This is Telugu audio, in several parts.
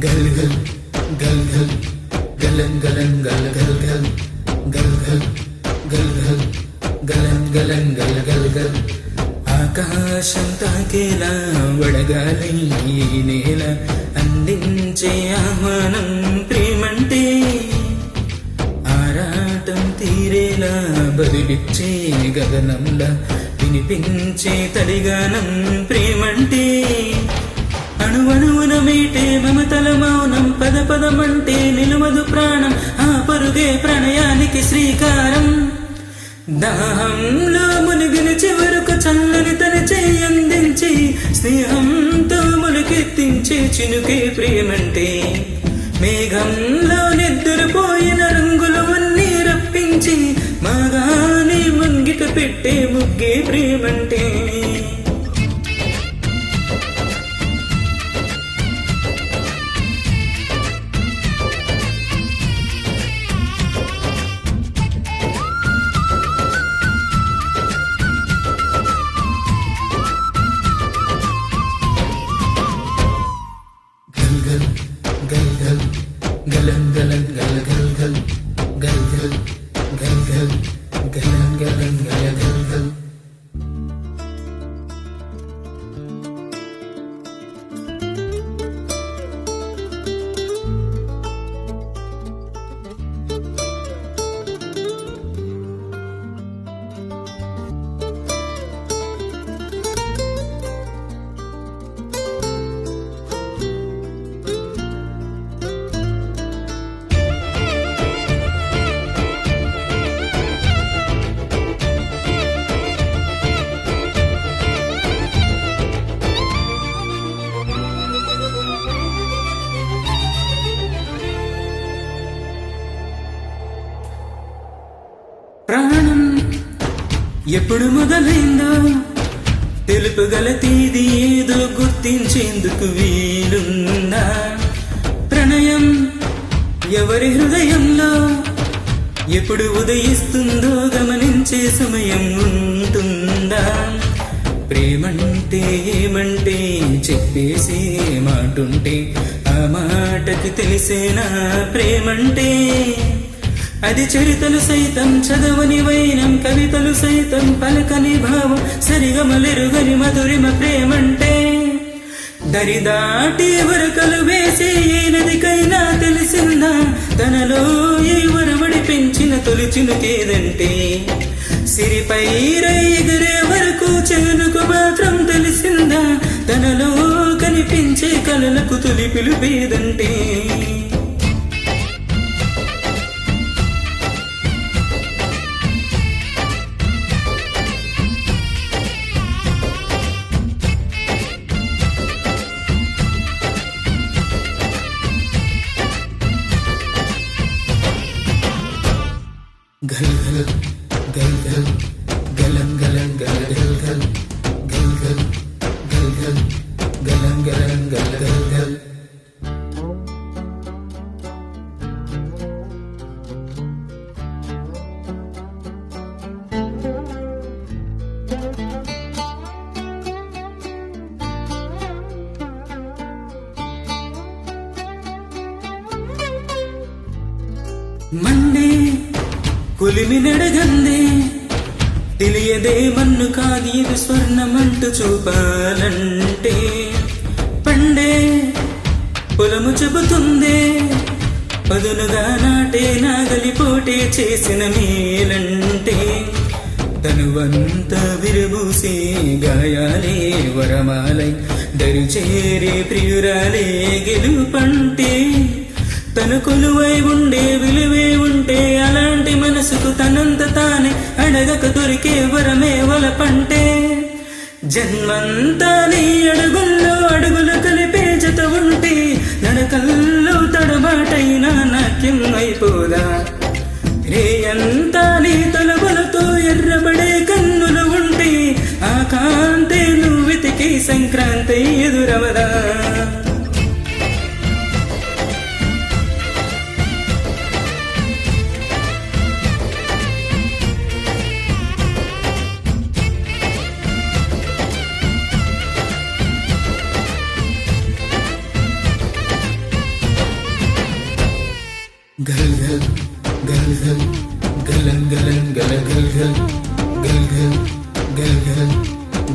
గల్ గల్ గల్ గల్ గలన్ గలన్ గల్ గల్ గల్ గల్ గల్ గల్ గల్ గలన్ గలన్ గల్ గల్ గల్ ఆకాశం తాకేలా వడగాలి నేల అందించే ఆహ్వానం ప్రేమంటే ఆరాటం తీరేలా బదిలిచ్చే గగనంలా వినిపించే తడిగానం ప్రేమంటే అణువణువున మీటే మమతల మౌనం పద పదమంటే నిలువదు ప్రాణం ఆ పరుగే ప్రణయానికి శ్రీకారం దాహంలో మునిగిన చివరకు చల్లని తన చెయ్యందించి స్నేహంతో ములుకెత్తించే చినుకే ప్రేమంటే మేఘంలో నిద్రపోయిన రంగులు అన్నీ రప్పించి మాగాని ముంగిట పెట్టే ముగ్గే ప్రేమంటే గలన్ గలన్ గల్ గల్ గల్ గల్ గల్ గల్ గల్ గలన్ గలన్ గల్ గల్ గల్ ప్రాణం ఎప్పుడు మొదలైందో తెలుపగల తేదీ ఏదో గుర్తించేందుకు వీలుందా ప్రణయం ఎవరి హృదయంలో ఎప్పుడు ఉదయిస్తుందో గమనించే సమయం ఉంటుందా ప్రేమంటే ఏమంటే చెప్పేసి మాటుంటే ఆ మాటకి తెలిసేనా ప్రేమంటే అది చరితలు సైతం చదవని వైనం కవితలు సైతం పలకని భావం సరిగమలెరుగని మధురిమ ప్రేమంటే దరిదాటి వరకలు వేసే ఏ నదికైనా తెలిసిందా తనలో ఏ వరవడి పెంచిన తొలి చినుకేదంటే సిరిపై ఎగిరే వరకు చెనుకు మాత్రం తెలిసిందా తనలో కనిపించే కలలకు తొలి పిలుపేదంటే గల్ గల్ గల్ గల్ గలన్ గలన్ గల్ గల్ గల్ గల్ గల్ గల్ గల్ గలన్ గలన్ గల్ గల్ గల్ మండే కులిమి నడగందే తెలియదే మన్ను కాది ఇది స్వర్ణమంటూ చూపాలంటే పండే పొలము చెబుతుందే పదునుగా నాటే నాగలిపోటే చేసిన మేలంటే తనువంత విరబూసే గాయాలే వరమాలై దరిచేరే ప్రియురాలే గెలుపంటే తను కొలువై ఉండే విలువే ఉంటే అలాంటి మనసుకు తనంత తానే అడగక దొరికే వరమే వలపంటే జన్మంతా నీ అడుగుల్లో అడుగులు కలిపే జత ఉంటే నడకల్లో తడబాటైనా నాట్యం అయిపోదా రేయంతా నీ తలబలతో ఎర్రబడే కన్నులు ఉంటే ఆ కాంతే నువ్వు వెతికి సంక్రాంతి ఎదురవదా घल घल घल घल गलन गलन गल घल घल घल घल घल घल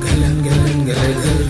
गलन गलन गल घल